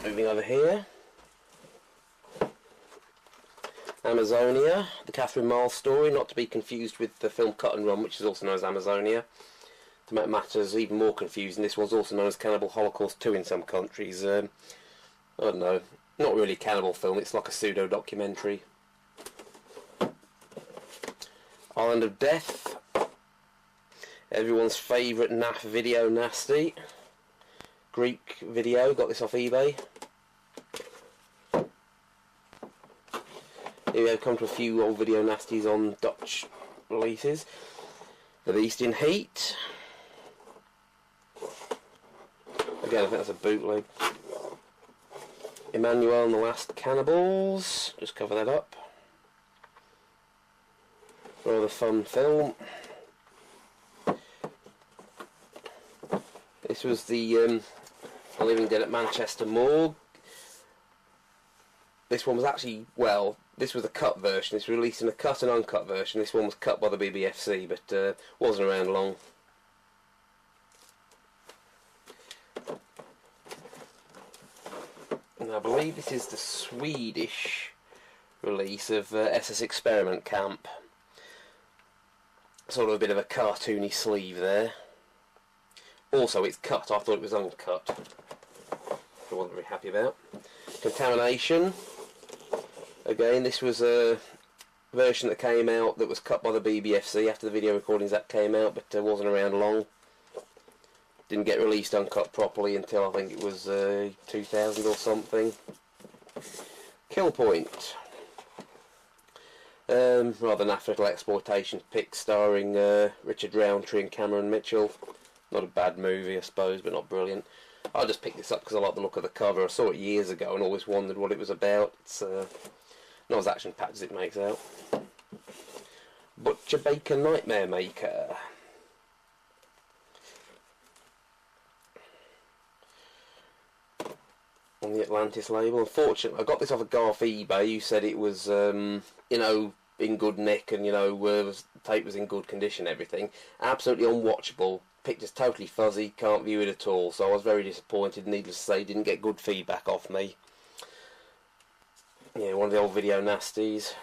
Moving over here, Amazonia, the Catherine Miles story, not to be confused with the film Cut and Run, which is also known as Amazonia. To make matters even more confusing, this was also known as Cannibal Holocaust 2 in some countries. I don't know, not really a cannibal film, it's like a pseudo-documentary. Island of Death, everyone's favourite NAF video nasty. Greek video, got this off eBay. Here we have come to a few old video nasties on Dutch releases. The Beast in Heat. Again, I think that's a bootleg. Emmanuel and the Last Cannibals. Just cover that up. Rather fun film. This was the Living Dead at Manchester Morgue. This one was actually, well, this was a cut version. It's released in a cut and uncut version. This one was cut by the BBFC, but wasn't around long. And I believe this is the Swedish release of SS Experiment Camp. Sort of a bit of a cartoony sleeve there. Also, it's cut. I thought it was uncut. I wasn't very happy about. Contamination. Again, this was a version that came out that was cut by the BBFC after the video recordings that came out, but wasn't around long. Didn't get released uncut properly until I think it was 2000 or something. Kill Point. Rather naff little exploitation pic starring Richard Roundtree and Cameron Mitchell. Not a bad movie, I suppose, but not brilliant. I just picked this up because I like the look of the cover. I saw it years ago and always wondered what it was about. It's not as action-packed as it makes out. Butcher Baker Nightmare Maker. On the Atlantis label. Unfortunately, I got this off a guy off eBay who said it was, you know, in good nick and, you know, the tape was in good condition and everything. Absolutely unwatchable. Picture's totally fuzzy, can't view it at all, so I was very disappointed. Needless to say, didn't get good feedback off me. Yeah, one of the old video nasties.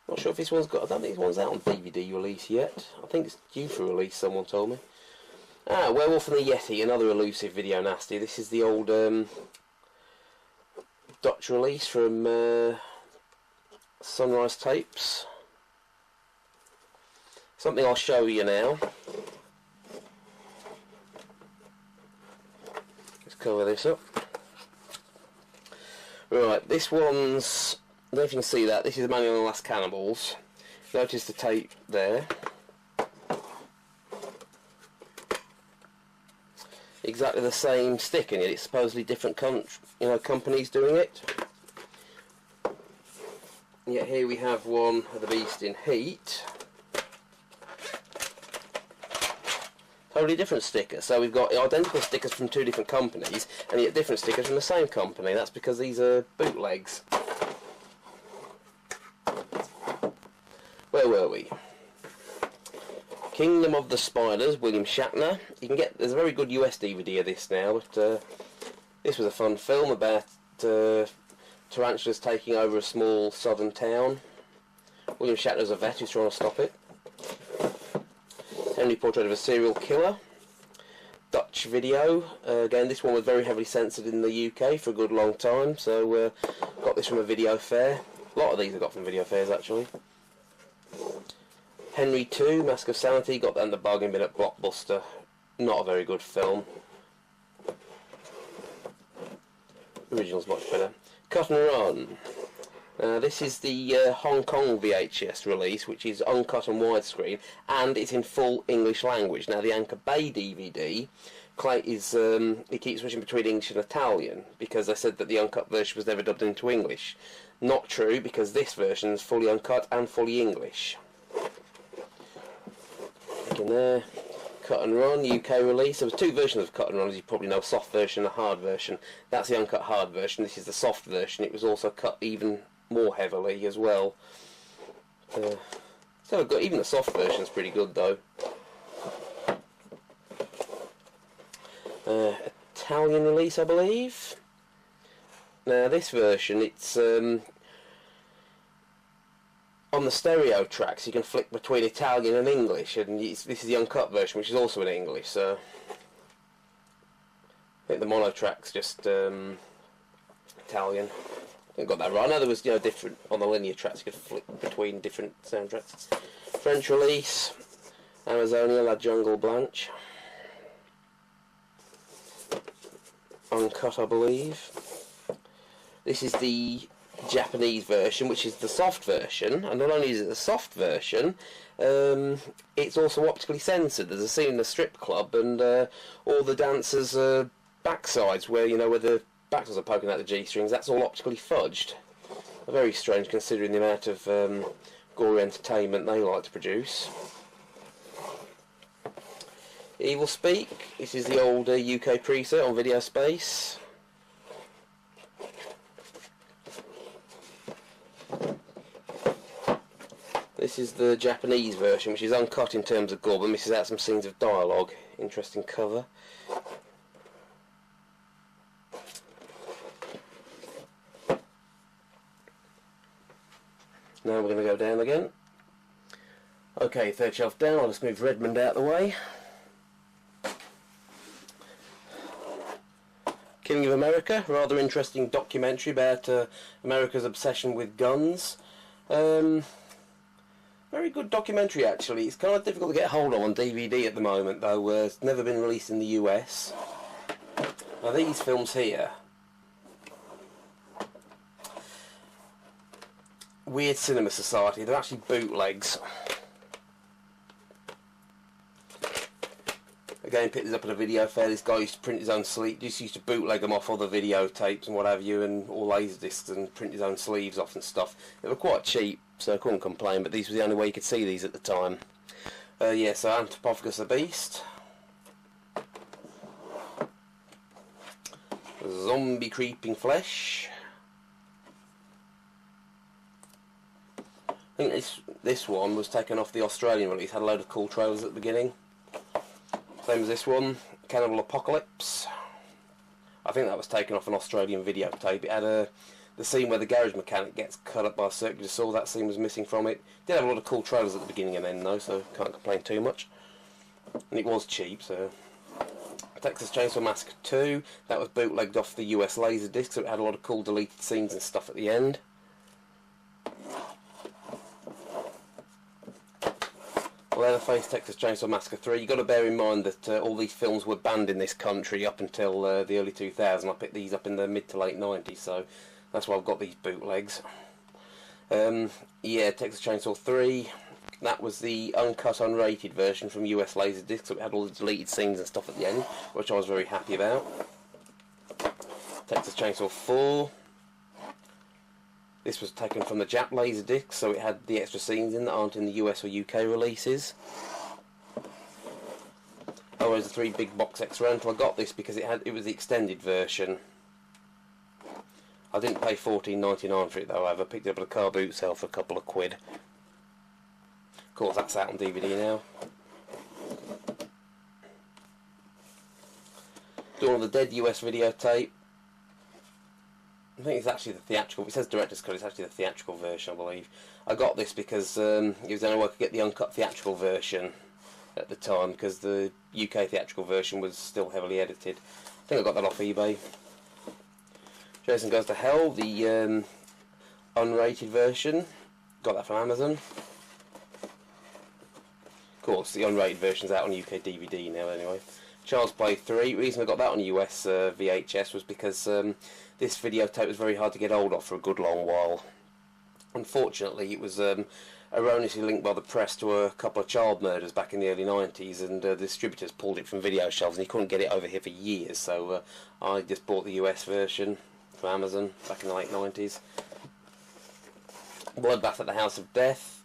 Not sure if this one's got, I don't think this one's out on DVD release yet. I think it's due for release, someone told me. Ah, Werewolf and the Yeti, another elusive video nasty. This is the old Dutch release from Sunrise Tapes. Something I'll show you now. Let's cover this up. Right, this one's, I don't know if you can see that, this is Emmanuel and the Last Cannibals. Notice the tape there. Exactly the same stick, and yet it's supposedly different companies doing it. And yet here we have one of the Beast in Heat. Totally different stickers. So we've got identical stickers from two different companies, and yet different stickers from the same company. That's because these are bootlegs. Where were we? Kingdom of the Spiders, William Shatner. You can get, there's a very good US DVD of this now, but this was a fun film about tarantulas taking over a small southern town. William Shatner's a vet who's trying to stop it. Henry Portrait of a Serial Killer. Dutch video. Again, this one was very heavily censored in the UK for a good long time, so got this from a video fair. A lot of these I got from video fairs actually. Henry II, Mask of Sanity, got that in the bargain bin at Blockbuster. Not a very good film. Original's much better. Cut and Run. This is the Hong Kong VHS release, which is uncut and widescreen, and it's in full English language. Now the Anchor Bay DVD is it keeps switching between English and Italian because they said that the uncut version was never dubbed into English. Not true, because this version is fully uncut and fully English. In there, Cut and Run, UK release. There was two versions of Cut and Run, as you probably know, a soft version and a hard version. That's the uncut hard version. This is the soft version. It was also cut even more heavily as well. So good. Even the soft version's pretty good though. Italian release, I believe. Now this version, it's on the stereo tracks you can flick between Italian and English, and this is the uncut version, which is also in English. So I think the mono track's just Italian. I got that right. I know there was, you know, different on the linear tracks. You could flick between different soundtracks. French release, Amazonia, La Jungle Blanche. Uncut, I believe. This is the Japanese version, which is the soft version, and not only is it the soft version, it's also optically censored. There's a scene in the strip club, and all the dancers' backsides, where, you know, where the backsides are poking out the G-strings, that's all optically fudged. Very strange, considering the amount of gory entertainment they like to produce. Evil Speak. This is the old UK preset on Video Space. This is the Japanese version, which is uncut in terms of gore, but misses out some scenes of dialogue. Interesting cover. Now we're going to go down again. Okay, third shelf down. I'll just move Redmond out of the way. Killing of America, rather interesting documentary about America's obsession with guns. Very good documentary, actually. It's kind of difficult to get hold of on DVD at the moment, though. It's never been released in the US. Now these films here, Weird Cinema Society, they're actually bootlegs. Again, picked this up at a video fair. This guy used to print his own sleeves. Just used to bootleg them off other videotapes and what have you, and all laserdiscs, and print his own sleeves off and stuff. They were quite cheap, so I couldn't complain. But these were the only way you could see these at the time. Yeah, so Anthropophagus the Beast, Zombie Creeping Flesh. I think this one was taken off the Australian release. Had a load of cool trailers at the beginning. Same as this one, Cannibal Apocalypse. I think that was taken off an Australian videotape. It had the scene where the garage mechanic gets cut up by a circular saw. That scene was missing from it. Did have a lot of cool trailers at the beginning and end though, so can't complain too much. And it was cheap, so. Texas Chainsaw Massacre 2. That was bootlegged off the US Laserdisc, so it had a lot of cool deleted scenes and stuff at the end. Leatherface, Texas Chainsaw Massacre 3. You've got to bear in mind that all these films were banned in this country up until the early 2000s. I picked these up in the mid to late 90s, so that's why I've got these bootlegs. Yeah, Texas Chainsaw 3. That was the uncut, unrated version from US Laserdisc, so it had all the deleted scenes and stuff at the end, which I was very happy about. Texas Chainsaw 4. This was taken from the Jap Laserdisc, so it had the extra scenes in that aren't in the US or UK releases. Oh, there's a 3 big box X rental. I got this because it was the extended version. I didn't pay $14.99 for it though. I picked it up at a car boot sale for a couple of quid. Of course, that's out on DVD now. Dawn of the Dead US videotape. I think it's actually the theatrical. It says director's cut. It's actually the theatrical version, I believe. I got this because it was the only way I could get the uncut theatrical version at the time, because the UK theatrical version was still heavily edited. I think I got that off eBay. Jason Goes to Hell, the unrated version. Got that from Amazon. Of course, the unrated version's out on UK DVD now, anyway. Child's Play 3. The reason I got that on US VHS was because this videotape was very hard to get hold of for a good long while. Unfortunately, it was erroneously linked by the press to a couple of child murders back in the early 90s, and the distributors pulled it from video shelves and you couldn't get it over here for years, so I just bought the US version from Amazon back in the late 90s. Bloodbath at the House of Death,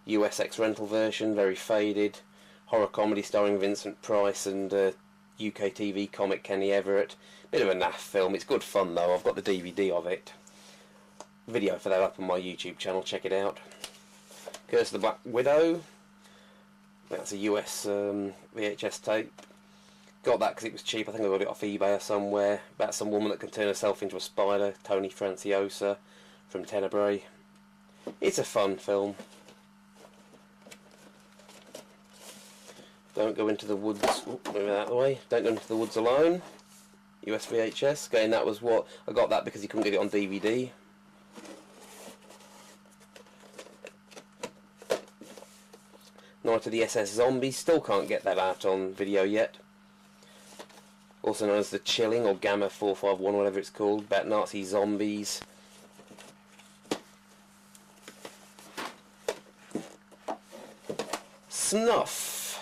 US X rental version, very faded. Horror comedy starring Vincent Price and UK TV comic Kenny Everett. Bit of a naff film. It's good fun though. I've got the DVD of it. Video for that up on my YouTube channel. Check it out. Curse of the Black Widow. That's a US VHS tape. Got that because it was cheap. I think I got it off eBay or somewhere. About some woman that can turn herself into a spider. Tony Franciosa from Tenebrae. It's a fun film. Don't Go Into the Woods. Move it out of the way. Don't Go Into the Woods Alone. US VHS. Again, that was what I got that because you couldn't get it on DVD. Night of the SS Zombies. Still can't get that out on video yet. Also known as The Chilling or Gamma 451, whatever it's called. About Nazi zombies. Snuff.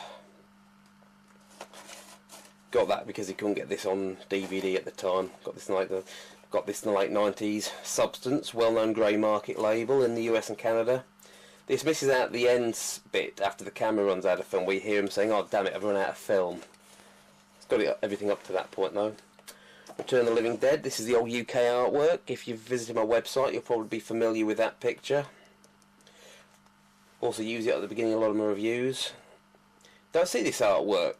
Got that because he couldn't get this on DVD at the time. Got this in the late 90s. Substance, well-known grey market label in the US and Canada. This misses out the end bit after the camera runs out of film, where you hear him saying, "Oh damn it, I've run out of film." It's got everything up to that point though. Return of the Living Dead. This is the old UK artwork. If you've visited my website, you'll probably be familiar with that picture. Also use it at the beginning of a lot of my reviews. Don't see this artwork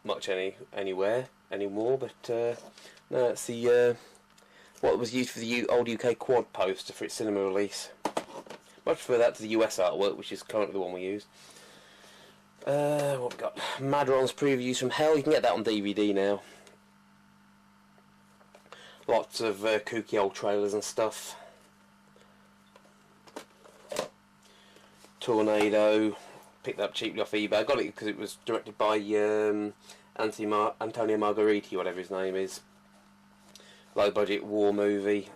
much anywhere anymore, but no, it's the what was used for the old UK quad poster for its cinema release. Much prefer that to the US artwork, which is currently the one we use. What we got? Madron's Previews from Hell. You can get that on DVD now. Lots of kooky old trailers and stuff. Tornado. Picked that up cheaply off eBay. I got it because it was directed by Antonio Margheriti, whatever his name is. Low budget war movie.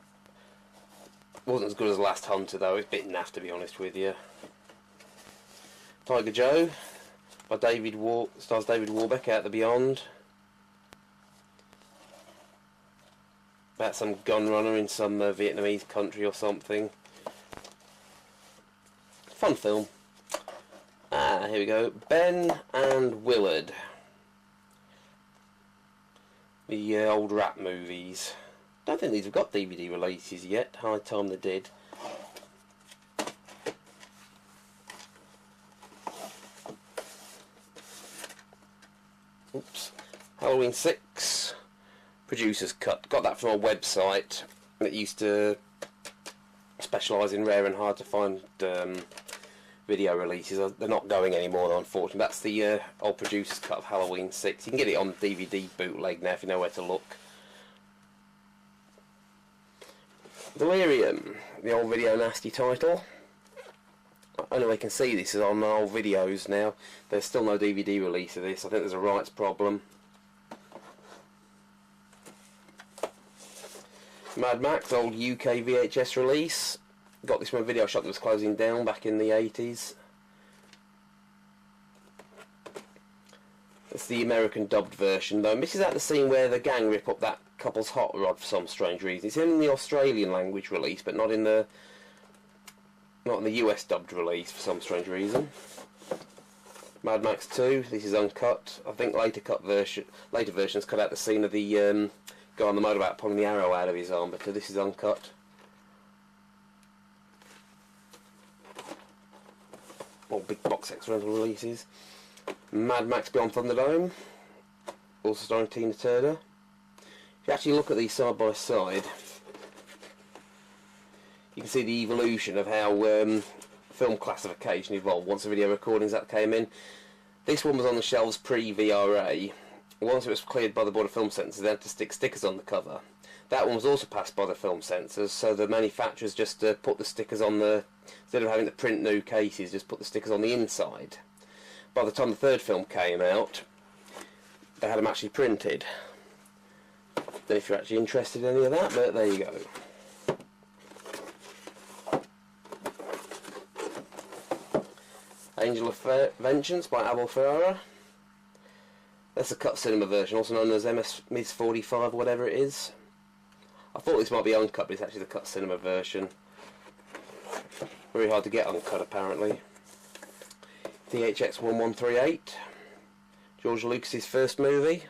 Wasn't as good as Last Hunter though. It's a bit naff, to be honest with you. Tiger Joe by stars David Warbeck, Out the Beyond. About some gun runner in some Vietnamese country or something. Fun film. Here we go. Ben and Willard. The old rap movies. Don't think these have got DVD releases yet. High time they did. Oops. Halloween 6. Producer's cut. Got that from a website that used to specialise in rare and hard to find video releases. They're not going anymore though, unfortunately. That's the old producer's cut of Halloween 6. You can get it on DVD bootleg now if you know where to look. Delirium, the old Video Nasty title. I know I can see this is on old videos now. There's still no DVD release of this. I think there's a rights problem. Mad Max, old UK VHS release. Got this from a video shop that was closing down back in the 80s. It's the American dubbed version though. Misses out the scene where the gang rip up that couple's hot rod for some strange reason. It's in the Australian language release, but not in the US dubbed release for some strange reason. Mad Max 2. This is uncut. I think later versions cut out the scene of the guy on the motorbike pulling the arrow out of his arm, but this is uncut. More big box set rental releases. Mad Max Beyond Thunderdome, also starring Tina Turner. If you actually look at these side by side, you can see the evolution of how film classification evolved once the video recordings that came in. This one was on the shelves pre-VRA. Once it was cleared by the Board of Film Censors, they had to stick stickers on the cover. That one was also passed by the film censors, so the manufacturers just put the stickers on the, instead of having to print new cases, just put the stickers on the inside. By the time the third film came out, they had them actually printed. Don't know if you're actually interested in any of that, but there you go. Angel of Vengeance by Abel Ferrara. That's the cut cinema version, also known as MS 45 or whatever it is. I thought this might be uncut, but it's actually the cut cinema version. Very hard to get uncut, apparently. VHX 1138. George Lucas's first movie.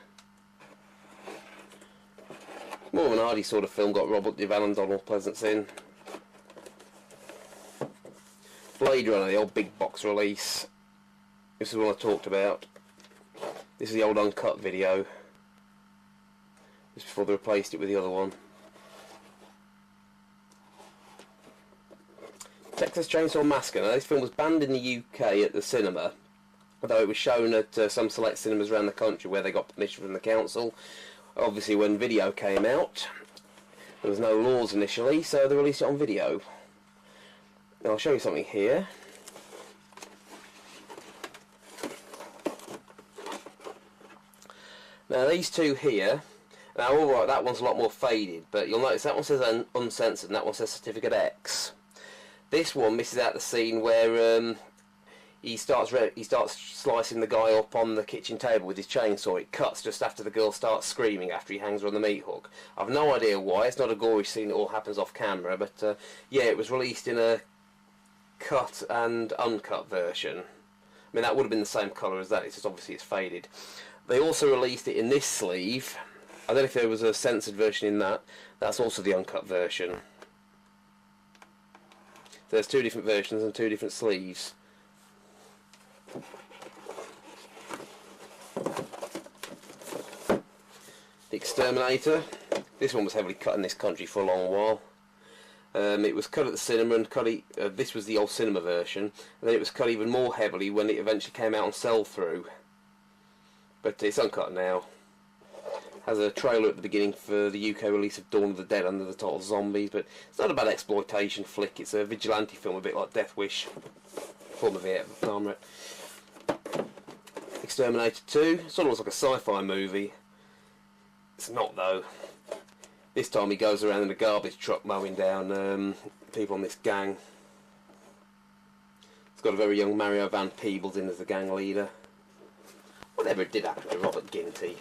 More of an Hardy sort of film, got Robert Duvall and Donald Pleasance in. Blade Blade Runner, the old big box release. This is what I talked about. This is the old uncut video. Just before they replaced it with the other one. Texas Chainsaw Massacre. Now, this film was banned in the UK at the cinema, although it was shown at some select cinemas around the country where they got permission from the council. Obviously, when video came out, there was no laws initially, so they released it on video. Now, I'll show you something here. Now, these two here, now alright, that one's a lot more faded, but you'll notice that one says uncensored and that one says Certificate X. This one misses out the scene where he starts slicing the guy up on the kitchen table with his chainsaw. It cuts just after the girl starts screaming after he hangs her on the meat hook. I've no idea why. It's not a gory scene. It all happens off camera. But yeah, it was released in a cut and uncut version. I mean, that would have been the same colour as that. It's just obviously it's faded. They also released it in this sleeve. I don't know if there was a censored version in that. That's also the uncut version. There's two different versions and two different sleeves. The Exterminator. This one was heavily cut in this country for a long while. It was cut at the cinema and cut. This was the old cinema version, and then it was cut even more heavily when it eventually came out on sell-through. But it's uncut now. Has a trailer at the beginning for the UK release of Dawn of the Dead under the title Zombies, but it's not a bad exploitation flick. It's a vigilante film, a bit like Death Wish, former Vietnam. Exterminator 2, sort of looks like a sci-fi movie. It's not though. This time he goes around in a garbage truck mowing down people on this gang. It's got a very young Mario Van Peebles in as the gang leader. Whatever it did happen to Robert Ginty.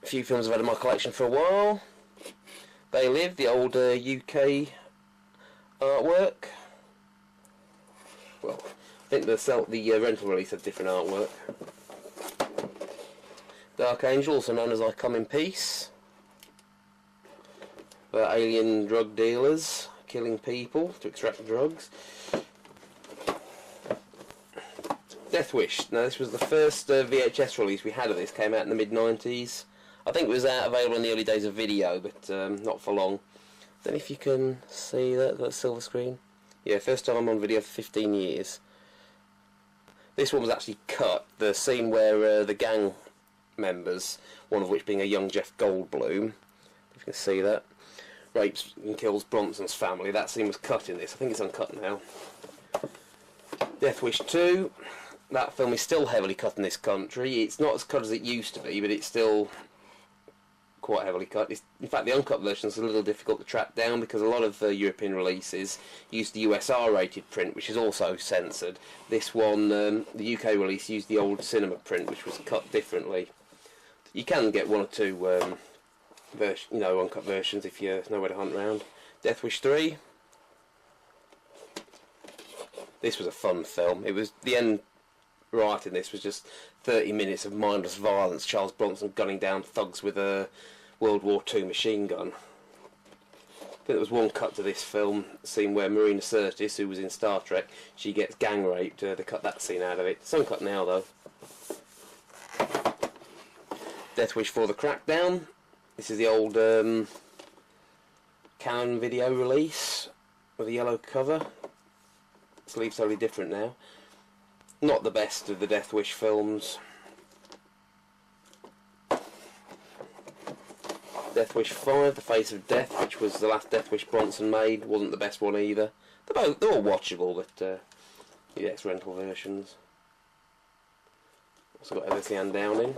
A few films I've had in my collection for a while. They Live, the old UK artwork. Well, I think the rental release had different artwork. Dark Angel, also known as I Come in Peace. About alien drug dealers killing people to extract drugs. Death Wish. Now, this was the first VHS release we had of this. Came out in the mid-90s. I think it was available in the early days of video, but not for long. I don't know if you can see that silver screen. Yeah, first time I'm on video for 15 years. This one was actually cut. The scene where the gang members, one of which being a young Jeff Goldblum, if you can see that, rapes and kills Bronson's family. That scene was cut in this. I think it's uncut now. Death Wish 2. That film is still heavily cut in this country. It's not as cut as it used to be, but it's still quite heavily cut. In fact, the uncut version is a little difficult to track down because a lot of European releases use the US R-rated print, which is also censored. This one, the UK release, used the old cinema print, which was cut differently. You can get one or two uncut versions if you know where to hunt around. Death Wish 3. This was a fun film. It was the end. Right in this was just 30 minutes of mindless violence. Charles Bronson gunning down thugs with a World War II machine gun. I think there was one cut to this film scene where Marina Sirtis, who was in Star Trek, she gets gang raped. They cut that scene out of it. It's uncut now though. Death Wish 4: The Crackdown. This is the old Canon video release with a yellow cover. Sleeve's totally different now. Not the best of the Death Wish films. Death Wish 5, The Face of Death, which was the last Death Wish Bronson made, wasn't the best one either. They're all watchable, but yeah, it's rental versions. Also got Everything and Down in.